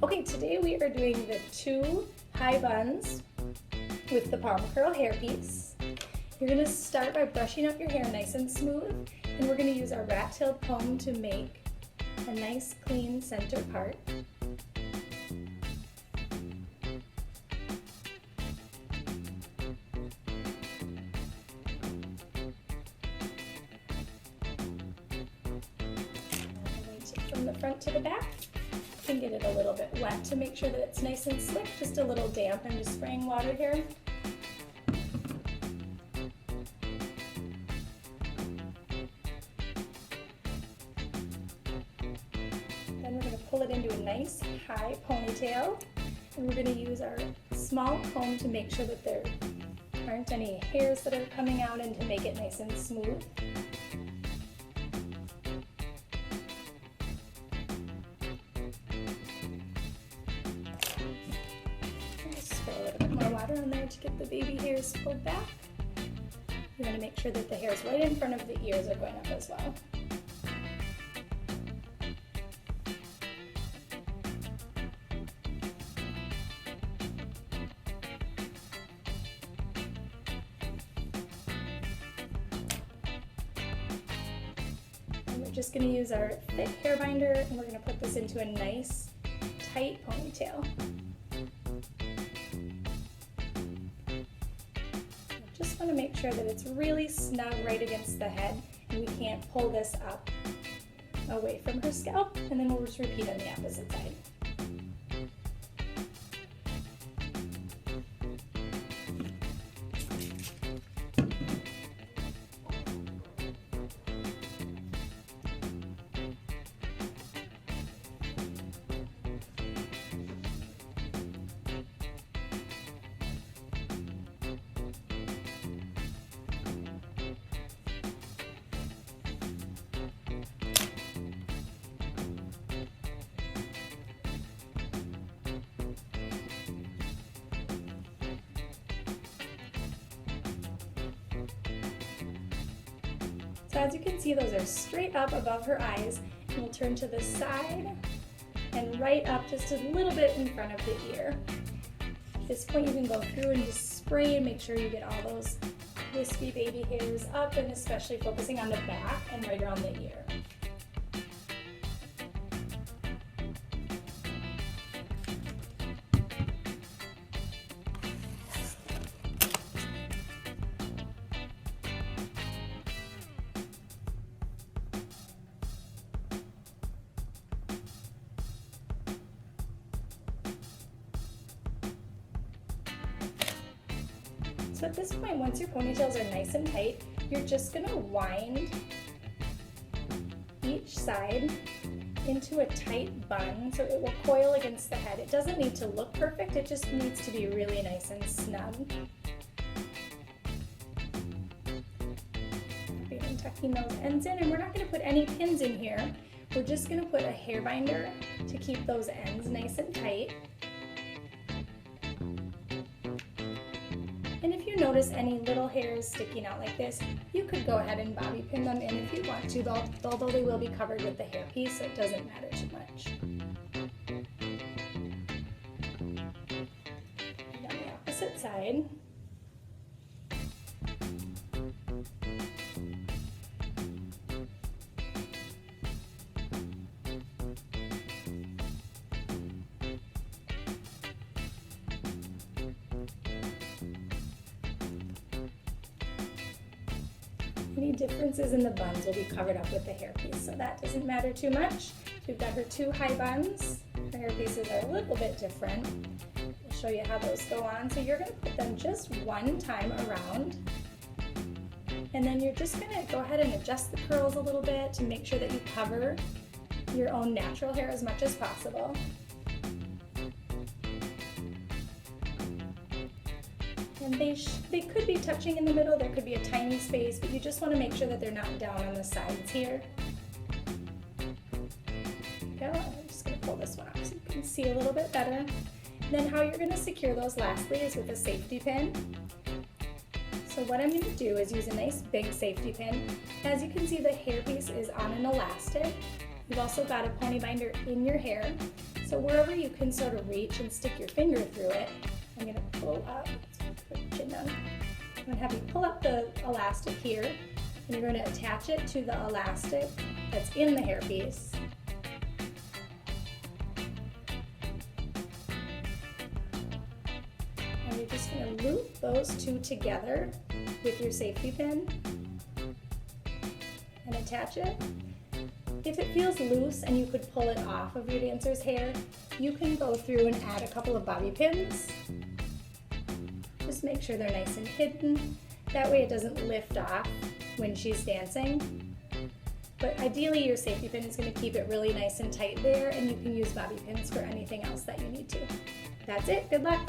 Okay, today we are doing the 2 high buns with the palm curl hairpiece. You're going to start by brushing up your hair nice and smooth, and we're going to use our rat-tailed comb to make a nice clean center part. From the front to the back, you can get it a little bit wet to make sure that it's nice and slick, just a little damp. I'm just spraying water here. Then we're going to pull it into a nice high ponytail, and we're going to use our small comb to make sure that there aren't any hairs that are coming out and to make it nice and smooth. Spray a little bit more water on there to get the baby hairs pulled back. You want to make sure that the hairs right in front of the ears are going up as well. And we're just going to use our thick hair binder, and we're going to put this into a nice tight ponytail. Just want to make sure that it's really snug right against the head, and we can't pull this up away from her scalp, and then we'll just repeat on the opposite side. So as you can see, those are straight up above her eyes, and we'll turn to the side and right up just a little bit in front of the ear. At this point you can go through and just spray and make sure you get all those wispy baby hairs up, and especially focusing on the back and right around the ear. So at this point, once your ponytails are nice and tight, you're just going to wind each side into a tight bun so it will coil against the head. It doesn't need to look perfect, it just needs to be really nice and snug. And tucking those ends in, and we're not going to put any pins in here. We're just going to put a hair binder to keep those ends nice and tight. And if you notice any little hairs sticking out like this, you could go ahead and bobby pin them in if you want to, although they will be covered with the hairpiece, so it doesn't matter too much. And on the opposite side, any differences in the buns will be covered up with the hairpiece, so that doesn't matter too much. We've got her 2 high buns. Her hairpieces are a little bit different. We'll show you how those go on. So you're going to put them just one time around, and then you're just going to go ahead and adjust the curls a little bit to make sure that you cover your own natural hair as much as possible. And they could be touching in the middle, there could be a tiny space, but you just want to make sure that they're not down on the sides here. There you go. I'm just going to pull this one off so you can see a little bit better. And then how you're going to secure those lastly is with a safety pin. So what I'm going to do is use a nice big safety pin. As you can see, the hairpiece is on an elastic. You You've also got a pony binder in your hair. So wherever you can sort of reach and stick your finger through it, I'm gonna pull up, put your chin down. I'm gonna have you pull up the elastic here, and you're gonna attach it to the elastic that's in the hairpiece. And you're just gonna loop those two together with your safety pin and attach it. If it feels loose and you could pull it off of your dancer's hair, you can go through and add a couple of bobby pins. Just make sure they're nice and hidden. That way it doesn't lift off when she's dancing. But ideally your safety pin is going to keep it really nice and tight there, and you can use bobby pins for anything else that you need to. That's it. Good luck.